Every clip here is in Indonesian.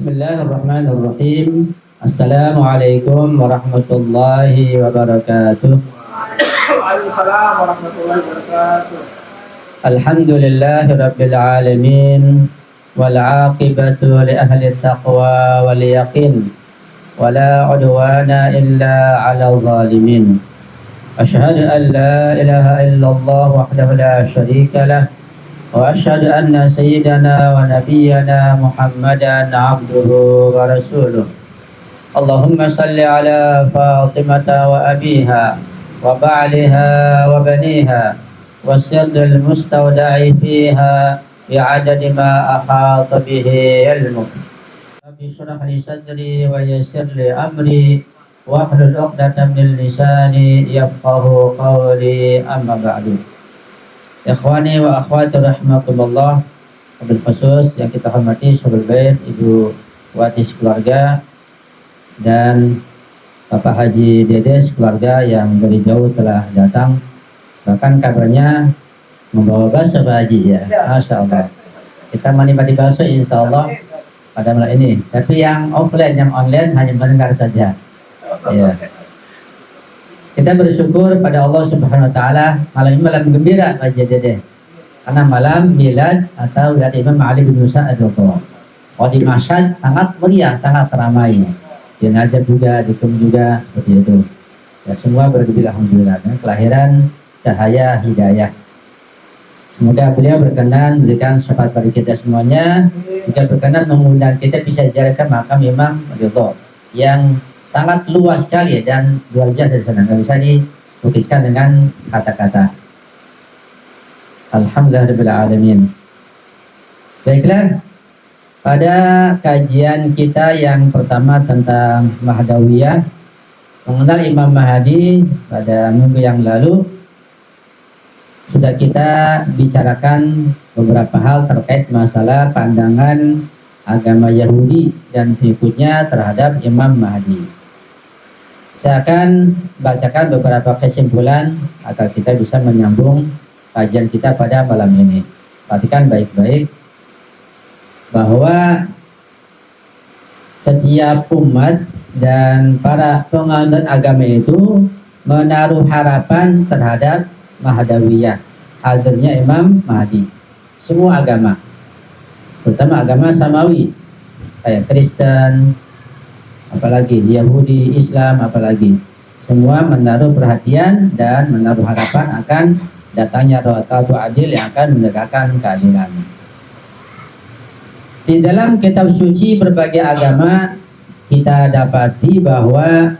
Bismillahirrahmanirrahim. Assalamualaikum warahmatullahi wabarakatuh. Waalaikumsalam warahmatullahi wabarakatuh. Alhamdulillahi rabbil alamin. Wal aqibatu li ahli taqwa wal yaqin. Wala udwana illa ala zalimin. Ashhadu an la ilaha illallah wahdahu la syarika lah. Wa asyhadu anna sayyidana wa nabiyyana Muhammadan abduhu wa rasuluh. Allahumma salli ala Fatimata wa abiha wa ba'liha wa baniha wa sirril mustawda'i fiha bi'adadi ma ahata bihi ilmuk. Rabbi shrah li sadri wa yassir li amri wa hlul 'uqdatam min lisani yafqahu qawli, amma ba'du. Ikhwani wa akhwati rahimakumullah, wabil khusus yang kita hormati Sohibul Bait, Ibu Wati sekeluarga, dan Bapak Haji Dede sekeluarga yang dari jauh telah datang. Bahkan kabarnya membawa bakso Pak Haji ya. Masya Allah. Kita menikmati bakso insya Allah pada malam ini. Tapi yang offline, yang online hanya mendengar saja. Ya. Kita bersyukur pada Allah Subhanahu wa taala, malam ini malam gembira Pak Haji Dede. Karena malam milad atau milad Imam Ali bin Musa ad-Duqur. Oh, di Mashhad sangat meriah, sangat ramai. Di Najaf juga, di Kum juga seperti itu. Ya, semua bergembira alhamdulillah dengan kelahiran cahaya hidayah. Semoga beliau berkenan memberikan syafaat bagi kita semuanya. Jika berkenan mengundang kita bisa ziarah makam Imam Ridho yang sangat luas sekali dan luar biasa di sana, nggak bisa dilukiskan dengan kata-kata. Alhamdulillahirabbil alamin. Baiklah, pada kajian kita yang pertama tentang Mahdawiyah, mengenal Imam Mahdi, pada minggu yang lalu sudah kita bicarakan beberapa hal terkait masalah pandangan agama Yahudi dan pengikutnya terhadap Imam Mahdi. Saya akan bacakan beberapa kesimpulan agar kita bisa menyambung kajian kita pada malam ini. Perhatikan baik-baik bahwa setiap umat dan para penganut agama itu menaruh harapan terhadap Mahdawiyah, hadirnya Imam Mahdi. Semua agama, terutama agama Samawi kayak Kristen, apalagi Yahudi, Islam, apalagi semua menaruh perhatian dan menaruh harapan akan datangnya Rasul Adil yang akan menegakkan keadilan. Di dalam kitab suci berbagai agama kita dapati bahwa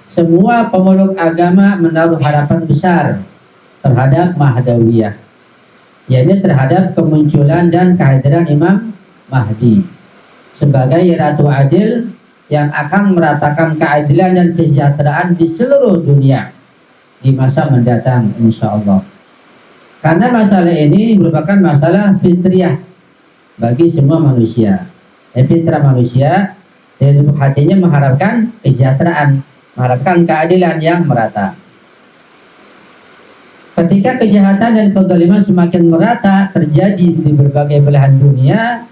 semua pemeluk agama menaruh harapan besar terhadap Mahdawiyah, yaitu terhadap kemunculan dan kehadiran Imam Mahdi sebagai Ratu Adil yang akan meratakan keadilan dan kesejahteraan di seluruh dunia di masa mendatang insya Allah. Karena masalah ini merupakan masalah fitriyah bagi semua manusia. Fitrah manusia dari lubuk hatinya mengharapkan kesejahteraan, mengharapkan keadilan yang merata. Ketika kejahatan dan kezaliman semakin merata terjadi di berbagai belahan dunia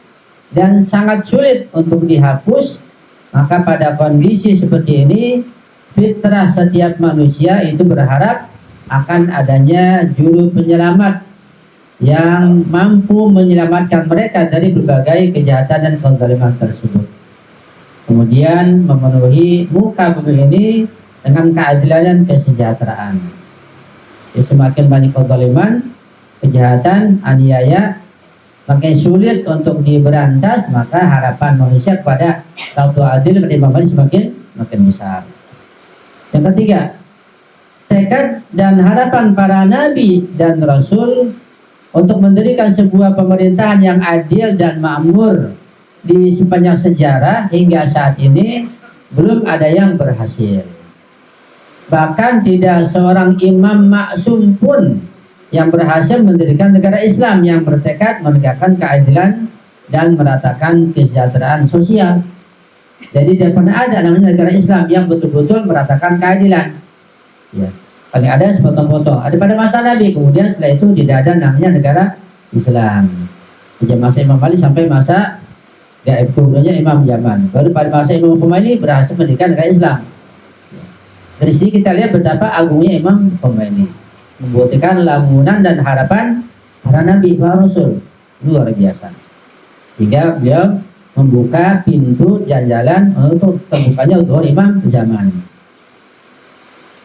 dan sangat sulit untuk dihapus, maka pada kondisi seperti ini fitrah setiap manusia itu berharap akan adanya juru penyelamat yang mampu menyelamatkan mereka dari berbagai kejahatan dan kezaliman tersebut. Kemudian memenuhi muka bumi ini dengan keadilan dan kesejahteraan. Ya, semakin banyak kezaliman, kejahatan, aniaya, makin sulit untuk diberantas, maka harapan manusia kepada Ratu Adil pada Imam Mahdi semakin besar. Yang ketiga, tekad dan harapan para nabi dan rasul untuk mendirikan sebuah pemerintahan yang adil dan makmur di sepanjang sejarah hingga saat ini belum ada yang berhasil. Bahkan tidak seorang imam maksum pun yang berhasil mendirikan negara Islam yang bertekad menegakkan keadilan dan meratakan kesejahteraan sosial. Jadi tidak pernah ada namanya negara Islam yang betul-betul meratakan keadilan. Ya, paling ada sepotong-potong. Ada pada masa Nabi, kemudian setelah itu tidak ada namanya negara Islam. Sejak masa Imam Ali sampai masa gaib kubunya Imam Yaman. Baru pada masa Imam Khomeini berhasil mendirikan negara Islam. Dari sini kita lihat betapa agungnya Imam Khomeini, membuktikan lamunan dan harapan para nabi, para rasul, luar biasa. Sehingga beliau membuka pintu jalan-jalan untuk terbukanya untuk Imam zaman.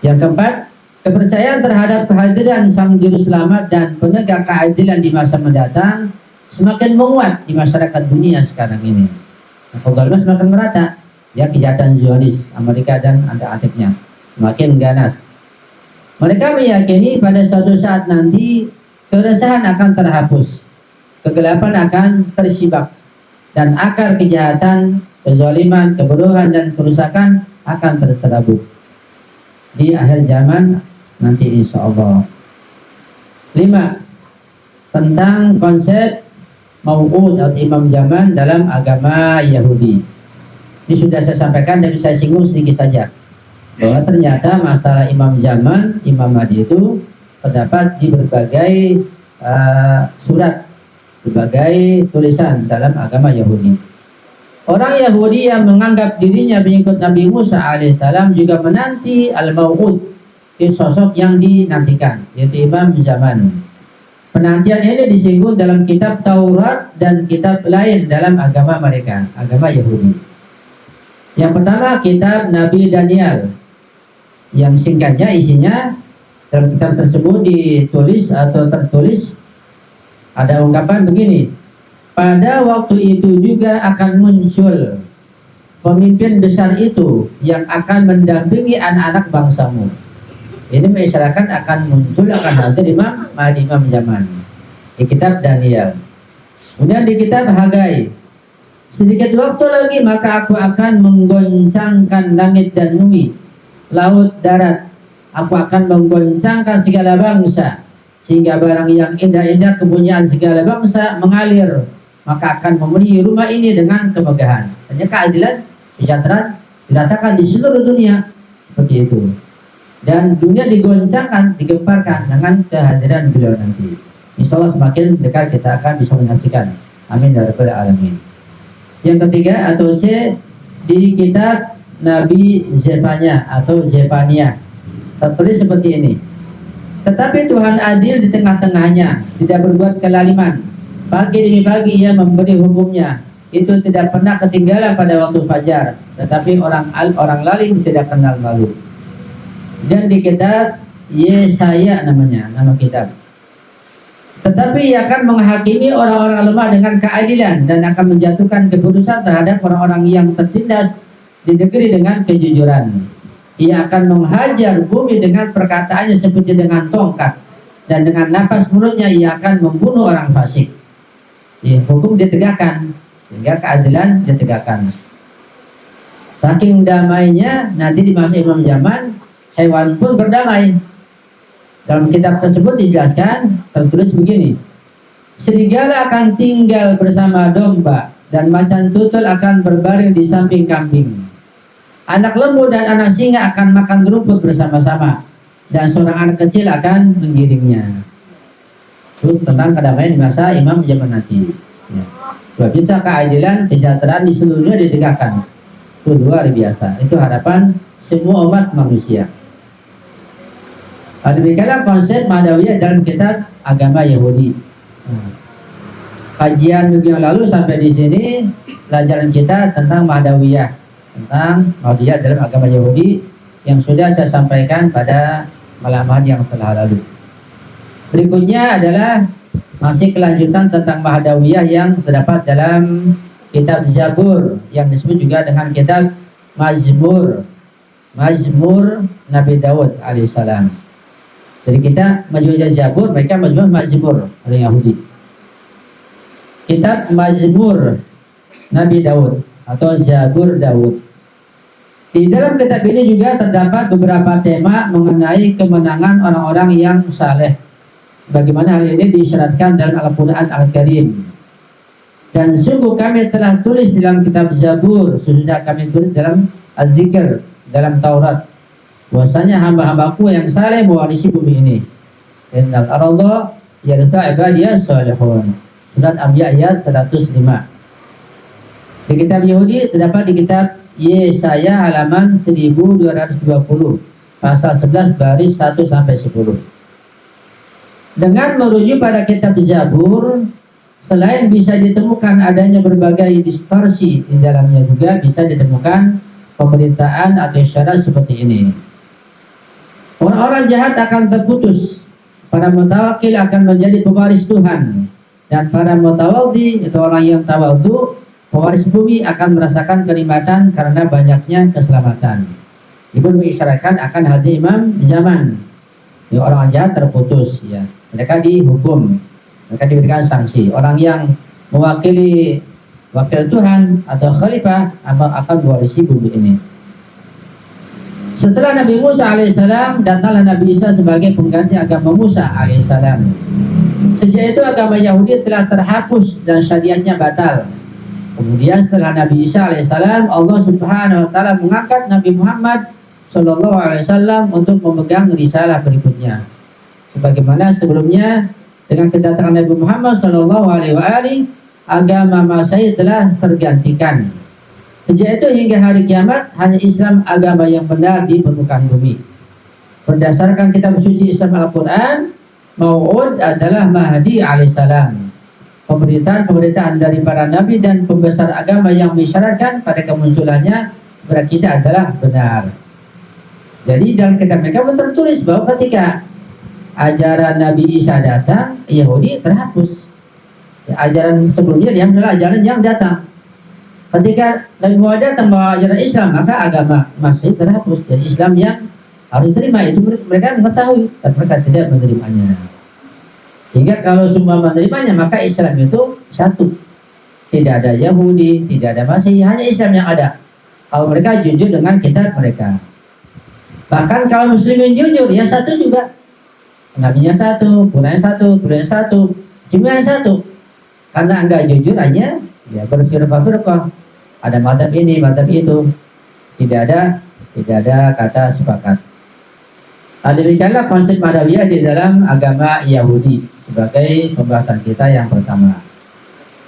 Yang keempat, kepercayaan terhadap kehadiran Sang Juru Selamat dan penegak keadilan di masa mendatang semakin menguat di masyarakat dunia sekarang ini. Kezaliman semakin merata, ya, kejahatan Zionis Amerika dan antek-anteknya semakin ganas. Mereka meyakini pada suatu saat nanti keresahan akan terhapus, kegelapan akan tersibak, dan akar kejahatan, kezaliman, kebodohan, dan kerusakan akan tercerabut di akhir zaman nanti insya Allah. 5. Tentang konsep mau'ud atau imam zaman dalam agama Yahudi. Ini sudah saya sampaikan, tapi saya singgung sedikit saja, bahwa ternyata masalah imam zaman, Imam Mahdi itu terdapat di berbagai surat, berbagai tulisan dalam agama Yahudi. Orang Yahudi yang menganggap dirinya pengikut Nabi Musa alaihissalam juga menanti al-mau'ud, sosok yang dinantikan, yaitu imam zaman. Penantian ini disinggung dalam kitab Taurat dan kitab lain dalam agama mereka, agama Yahudi. Yang pertama, kitab Nabi Daniel, yang singkatnya isinya dalam kitab tersebut ditulis atau tertulis ada ungkapan begini: pada waktu itu juga akan muncul pemimpin besar itu yang akan mendampingi anak-anak bangsamu. Ini mengisyaratkan akan muncul, akan hadir Imam Mahdi, imam zaman, di kitab Daniel. Kemudian di kitab Hagai, sedikit waktu lagi maka aku akan menggoncangkan langit dan bumi, laut, darat. Aku akan menggoncangkan segala bangsa, sehingga barang yang indah-indah kepunyaan segala bangsa mengalir, maka akan memenuhi rumah ini dengan kemegahan. Hanya keadilan, kesejahteraan diratakan di seluruh dunia, seperti itu. Dan dunia digoncangkan, digemparkan dengan kehadiran beliau nanti. Insya Allah semakin dekat kita akan bisa menyaksikan. Amin ya rabbal alamin. Yang ketiga atau C, di kitab Nabi Zefania atau Zefania tertulis seperti ini: tetapi Tuhan adil di tengah-tengahnya, tidak berbuat kelaliman. Pagi demi pagi ia memberi hukumnya, itu tidak pernah ketinggalan pada waktu fajar. Tetapi orang lalim tidak kenal malu. Dan di kitab Yesaya namanya, nama kitab. Tetapi ia akan menghakimi orang-orang lemah dengan keadilan dan akan menjatuhkan keputusan terhadap orang-orang yang tertindas di negeri dengan kejujuran. Ia akan menghajar bumi dengan perkataannya seperti dengan tongkat, dan dengan napas mulutnya ia akan membunuh orang fasik. Ya, hukum ditegakkan, sehingga keadilan ditegakkan. Saking damainya nanti di masa imam zaman, hewan pun berdamai. Dalam kitab tersebut dijelaskan, tertulis begini: serigala akan tinggal bersama domba, dan macan tutul akan berbaring di samping kambing. Anak lembu dan anak singa akan makan rumput bersama-sama, dan seorang anak kecil akan menggiringnya. Itu tentang kedamaian di masa imam zaman nanti. Ya. Sebab bisa keadilan, kesejahteraan di seluruh dunia ditegakkan. Itu luar biasa. Itu harapan semua umat manusia. Demikianlah konsep Mahdawiyah dalam kitab agama Yahudi. Kajian minggu yang lalu sampai di sini pelajaran kita tentang Mahdawiyah, tentang Mahdawiyah dalam agama Yahudi yang sudah saya sampaikan pada malam hari yang telah lalu. Berikutnya adalah masih kelanjutan tentang Mahdawiyah yang terdapat dalam kitab Zabur yang disebut juga dengan kitab Mazmur Nabi Daud alaihissalam. Jadi kita majmu'ah Zabur, mereka majmu'ah Mazmur, orang Yahudi. Kitab Mazmur Nabi Daud atau Zabur Daud. Di dalam kitab ini juga terdapat beberapa tema mengenai kemenangan orang-orang yang saleh. Bagaimana hal ini disyaratkan dalam Al-Quran Al-Karim. Dan sungguh kami telah tulis dalam kitab Zabur, sudah kami tulis dalam Al-Zikr, dalam Taurat, bahwasanya hamba-hambaku yang saleh mewarisi bumi ini. Innal arda yarithu ibadiyas salihun. Surat Anbiya ayat 105. Di kitab Yahudi terdapat di kitab Yesaya halaman 1220 pasal 11 baris 1 sampai 10. Dengan merujuk pada kitab Zabur, selain bisa ditemukan adanya berbagai distorsi di dalamnya, juga bisa ditemukan pemberitaan atau isyarat seperti ini. Orang-orang jahat akan terputus, para mutawakil akan menjadi pewaris Tuhan, dan para mutawadhi itu orang yang tawadhu, pewaris bumi, akan merasakan kenikmatan karena banyaknya keselamatan. Ibu mengisyaratkan akan hadir imam zaman. Ya, orang jahat terputus, ya. Mereka dihukum, mereka diberikan sanksi. Orang yang mewakili wakil Tuhan atau khalifah akan mewarisi bumi ini. Setelah Nabi Musa alaihissalam, datanglah Nabi Isa sebagai pengganti agama Musa alaihissalam. Sejak itu agama Yahudi telah terhapus dan syariatnya batal. Kemudian setelah Nabi Isa alaihissalam, Allah Subhanahu wa taala mengangkat Nabi Muhammad sallallahu alaihi wasallam untuk memegang risalah berikutnya. Sebagaimana sebelumnya, dengan kedatangan Nabi Muhammad sallallahu alaihi wasallam, agama Masehi telah tergantikan. Sejak itu hingga hari kiamat, hanya Islam agama yang benar di permukaan bumi. Berdasarkan kitab suci Islam Al-Quran, Mau'ud adalah Mahdi alaihissalam. Pemberitaan dari para nabi dan pembesar agama yang mengisyaratkan pada kemunculannya berakidah adalah benar. Jadi dalam kitab mereka tertulis bahwa ketika ajaran Nabi Isa datang, Yahudi terhapus. Ya, ajaran sebelumnya dia adalah ajaran yang datang. Ketika Nabi Muhammad datang membawa ajaran Islam, maka agama masih terhapus. Jadi Islam yang harus diterima itu mereka mengetahui, dan mereka tidak menerimanya. Sehingga kalau semua menerimanya, maka Islam itu satu. Tidak ada Yahudi, tidak ada Masehi, hanya Islam yang ada. Kalau mereka jujur dengan kitab mereka. Bahkan kalau muslimin jujur, ya satu juga. Nabinya satu, Qur'annya satu, Qur'annya satu, semuanya satu. Karena enggak jujur hanya ya berfirqah-firqah. Ada madhab ini, madhab itu. Tidak ada kata sepakat. Demikianlah konsep Mahdawiyah di dalam agama Yahudi sebagai pembahasan kita yang pertama.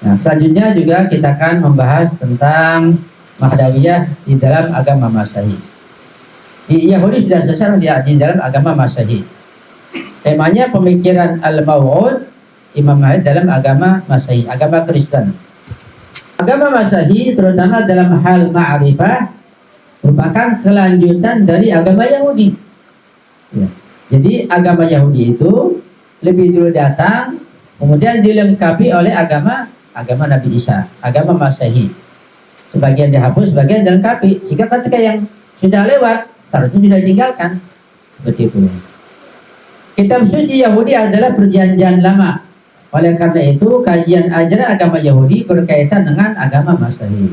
Nah, selanjutnya juga kita akan membahas tentang Mahdawiyah di dalam agama Masehi. Di Yahudi sudah selesai di dalam agama Masehi. Temanya pemikiran Al-Maw'ud Imam Mahdi dalam agama Masehi, agama Kristen. Agama Masehi terutama dalam hal ma'rifah merupakan kelanjutan dari agama Yahudi. Ya. Jadi agama Yahudi itu lebih dulu datang, kemudian dilengkapi oleh agama Nabi Isa, agama Masehi. Sebagian dihapus, sebagian dilengkapi. Sehingga ketika yang sudah lewat, seharusnya sudah ditinggalkan. Seperti itu. Kitab suci Yahudi adalah perjanjian lama. Oleh karena itu, kajian ajaran agama Yahudi berkaitan dengan agama Masehi.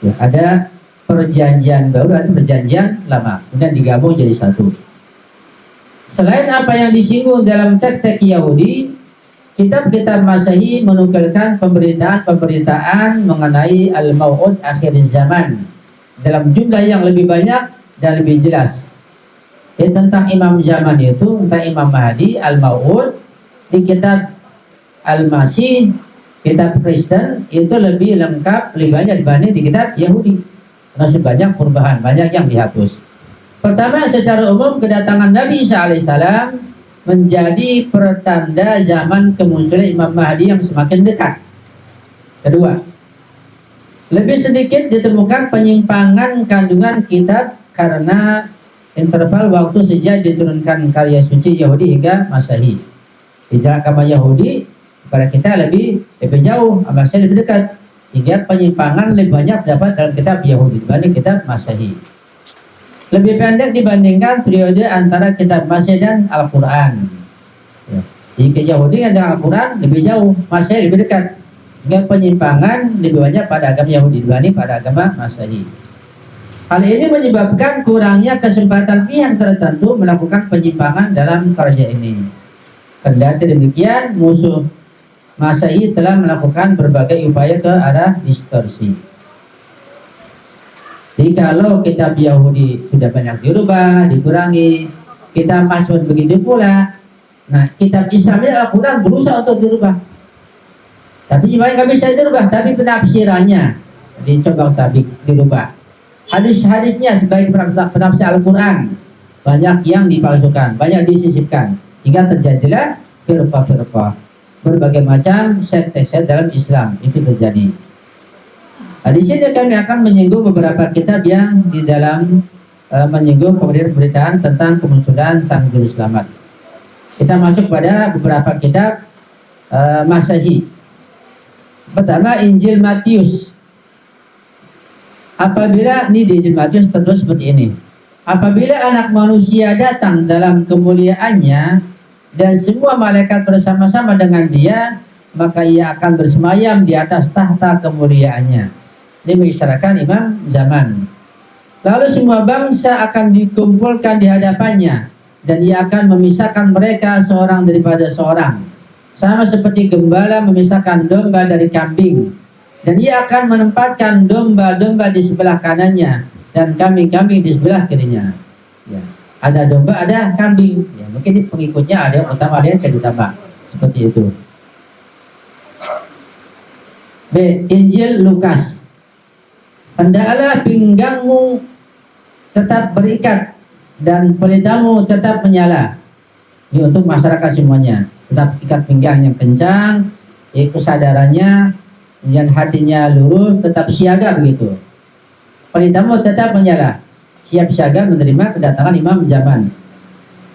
Ya, ada perjanjian baru, ada perjanjian lama, kemudian digabung jadi satu. Selain apa yang disinggung dalam teks-teks Yahudi, kitab-kitab Masehi menukilkan pemberitaan mengenai Al-Maw'ud akhir zaman dalam jumlah yang lebih banyak dan lebih jelas. Tentang imam zaman itu, tentang Imam Mahdi, Al-Maw'ud, di kitab Al-Masih, kitab Kristen itu lebih lengkap, lebih banyak dibanding di kitab Yahudi. Karena banyak perubahan, banyak yang dihapus. Pertama, secara umum kedatangan Nabi Isa alaihissalam menjadi pertanda zaman kemunculan Imam Mahdi yang semakin dekat. Kedua, lebih sedikit ditemukan penyimpangan kandungan kitab karena interval waktu sejak diturunkan karya suci Yahudi hingga Masehi. Di dalam agama Yahudi pada kita lebih jauh, Masehi lebih dekat, sehingga penyimpangan lebih banyak dapat dalam kitab Yahudi dibanding kitab Masehi. Lebih pendek dibandingkan periode antara kitab Masehi dan Al-Quran. Ya. Jika Yahudi dengan Al-Quran lebih jauh, Masehi lebih dekat, sehingga penyimpangan lebih banyak pada agama Yahudi dibanding pada agama Masehi. Hal ini menyebabkan kurangnya kesempatan pihak tertentu melakukan penyimpangan dalam karya ini. Kendati demikian, musuh Masehi telah melakukan berbagai upaya ke arah distorsi. Jadi kalau kitab Yahudi sudah banyak dirubah, dikurangi, kitab Masehi begitu pula. Nah, kitab Islam Al-Quran berusaha untuk dirubah. Tapi juga nggak bisa dirubah, tapi penafsirannya dicoba tabik, dirubah. Hadis-hadisnya sebagai penafsir Al-Quran banyak yang dipalsukan, banyak disisipkan, sehingga terjadilah firqah-firqah, berbagai macam sekte-sekte dalam Islam itu terjadi. Di sini kami akan menyinggung beberapa kitab yang di dalam menyinggung pemberitaan tentang kemunculan Sang Juru Selamat. Kita masuk pada beberapa kitab Masehi. Pertama, Injil Matius. Apabila ini di Injil Matius tertulis seperti ini. Apabila anak manusia datang dalam kemuliaannya dan semua malaikat bersama-sama dengan dia, maka ia akan bersemayam di atas tahta kemuliaannya. Ini mengisyaratkan imam zaman. Lalu semua bangsa akan dikumpulkan di hadapannya, dan ia akan memisahkan mereka seorang daripada seorang, sama seperti gembala memisahkan domba dari kambing. Dan ia akan menempatkan domba-domba di sebelah kanannya dan kambing-kambing di sebelah kirinya. Ya. Ada domba, ada kambing. Ya, mungkin ini pengikutnya ada yang utama, ada yang kedua, seperti itu. B. Injil Lukas. Hendaklah pinggangmu tetap berikat dan pelitamu tetap menyala. Ini untuk masyarakat semuanya. Tetap ikat pinggang yang kencang, kesadarannya, kemudian hatinya lurus, tetap siaga begitu. Pelitamu tetap menyala, siap siaga menerima kedatangan imam zaman.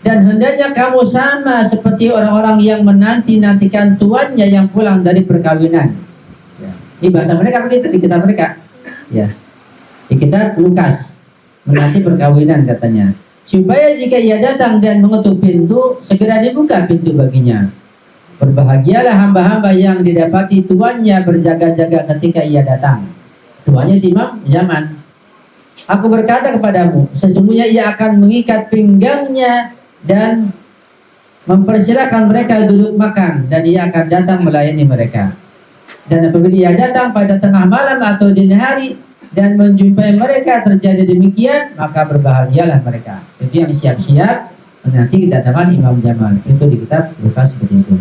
Dan hendaknya kamu sama seperti orang-orang yang menanti-nantikan tuannya yang pulang dari perkawinan. Ya. Ini bahasa mereka begitu di kitab mereka. Ya. Di kitab Lukas, menanti perkawinan katanya. Supaya jika ia datang dan mengetuk pintu, segera dibuka pintu baginya. Berbahagialah hamba-hamba yang didapati tuannya berjaga-jaga ketika ia datang. Tuannya imam zaman. Aku berkata kepadamu, sesungguhnya ia akan mengikat pinggangnya dan mempersilahkan mereka duduk makan, dan ia akan datang melayani mereka. Dan apabila ia datang pada tengah malam atau dini hari dan menjumpai mereka terjadi demikian, maka berbahagialah mereka. Itu yang siap-siap menanti kedatangan imam zaman. Itu di kitab Lukas seperti itu.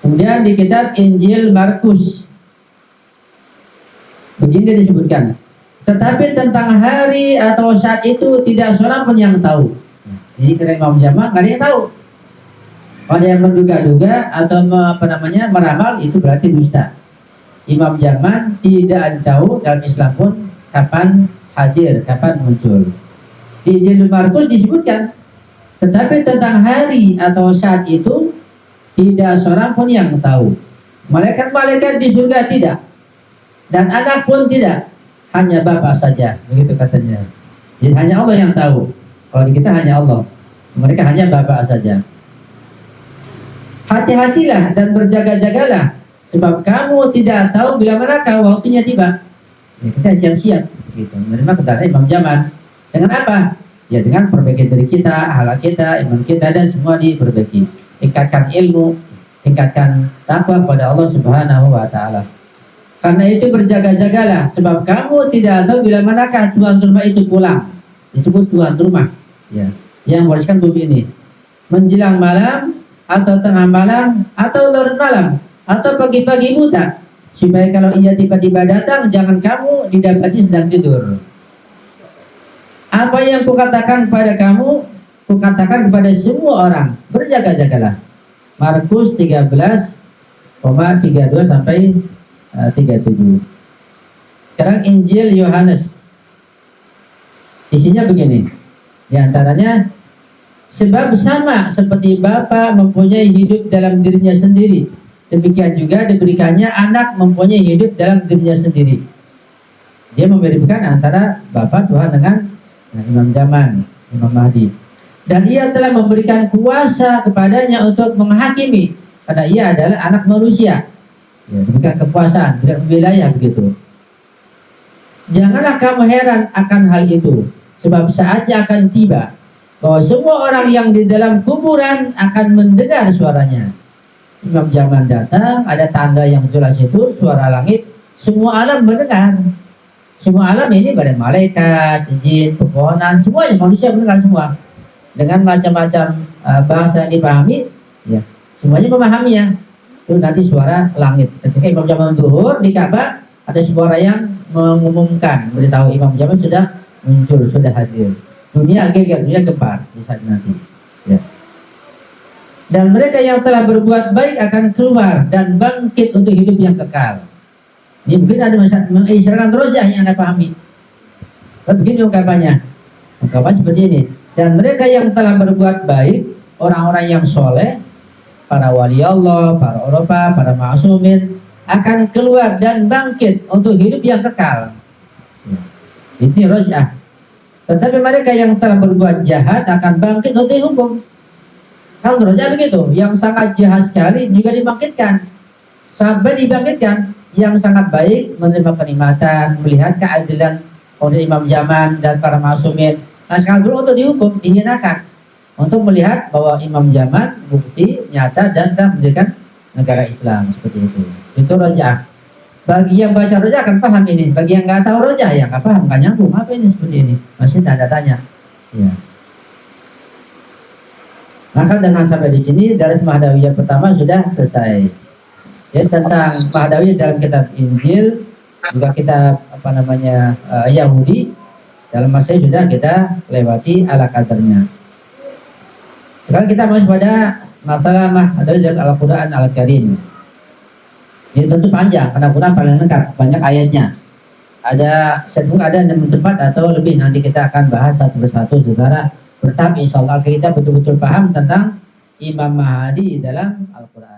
Kemudian di kitab Injil Markus begini disebutkan, tetapi tentang hari atau saat itu tidak seorang pun yang tahu. Jadi kira imam zaman nggak ada yang tahu. Ada yang menduga-duga atau meramal, itu berarti dusta. Imam zaman tidak ada tahu dalam Islam pun kapan hadir, kapan muncul. Di Injil Markus disebutkan, tetapi tentang hari atau saat itu tidak seorang pun yang tahu. Malaikat-malaikat di surga tidak, dan anak pun tidak, hanya Bapa saja, begitu katanya. Jadi hanya Allah yang tahu. Kalau di kita hanya Allah, mereka hanya Bapa saja. Hati-hatilah dan berjaga-jagalah, sebab kamu tidak tahu bila manakah waktunya tiba. Ya, kita siap-siap gitu, menerima kedatangan imam zaman. Dengan apa? Ya dengan perbaiki diri kita, akhlak kita, iman kita, dan semua diperbaiki. Tingkatkan ilmu, tingkatkan takwa kepada Allah Subhanahu wa Ta'ala. Karena itu berjaga-jagalah, sebab kamu tidak tahu bila manakah tuan rumah itu pulang. Disebut tuan rumah, ya, yang mewariskan bumi ini. Menjelang malam atau tengah malam atau larut malam atau pagi-pagi buta, supaya kalau ia tiba-tiba datang, jangan kamu didapati sedang tidur. Apa yang kukatakan pada kamu, kukatakan kepada semua orang, berjaga-jagalah. Markus 13,32 sampai 37. Sekarang Injil Yohanes, isinya begini. Di antaranya, sebab sama seperti Bapa mempunyai hidup dalam dirinya sendiri, demikian juga diberikannya anak mempunyai hidup dalam dirinya sendiri. Dia membedakan antara Bapa Tuhan dengan imam zaman, Imam Mahdi. Dan ia telah memberikan kuasa kepadanya untuk menghakimi, karena ia adalah anak manusia. Ya, diberikan kekuasaan, diberikan wilayah begitu. Janganlah kamu heran akan hal itu, sebab saatnya akan tiba bahwa semua orang yang di dalam kuburan akan mendengar suaranya. Imam zaman datang, ada tanda yang jelas itu, suara langit, semua alam mendengar. Semua alam ini pada malaikat, jin, pepohonan, semuanya manusia mendengar semua. Dengan macam-macam bahasa yang dipahami, ya, semuanya memahaminya. Itu nanti suara langit. Ketika imam zaman zuhur di Ka'bah, ada suara yang mengumumkan, beritahu Imam Jamal sudah muncul, sudah hadir. Dunia geger, dunia gempar di saat nanti. Ya. Dan mereka yang telah berbuat baik akan keluar dan bangkit untuk hidup yang kekal. Ini mungkin ada mengisyaratkan rojah yang Anda pahami. Begini ungkapannya. Ungkapan seperti ini. Dan mereka yang telah berbuat baik, orang-orang yang soleh, para wali Allah, para Eropa, para ma'asumin, akan keluar dan bangkit untuk hidup yang kekal. Ini rojah. Tetapi mereka yang telah berbuat jahat akan bangkit untuk dihukum. Kalau rojah begitu, yang sangat jahat sekali juga dibangkitkan, sangat baik dibangkitkan, yang sangat baik menerima kenikmatan, melihat keadilan oleh Imam Zaman dan para ma'asumin. Nah sekarang dulu untuk dihukum, dihinakan, untuk melihat bahwa Imam Zaman bukti nyata dan telah mendirikan negara Islam seperti itu. Itu rojah. Bagi yang baca rojah akan paham ini. Bagi yang nggak tahu rojah ya nggak paham, nggak nyambung apa ini seperti ini. Masih tanda tanya. Ya. Maka dengan sampai di sini daras Mahdawiyah pertama sudah selesai. Ya, tentang Mahdawiyah dalam kitab Injil, juga kitab Yahudi, dalam masa sudah kita lewati ala kadarnya. Sekarang kita masuk pada masalah Mahdawiyah dalam Al-Quran Al-Karim. Ini tentu panjang, karena Quran paling lengkap, banyak ayatnya. Ada 6 tempat atau lebih, nanti kita akan bahas satu persatu secara bertahap, insya Allah kita betul-betul paham tentang Imam Mahdi dalam Al-Quran.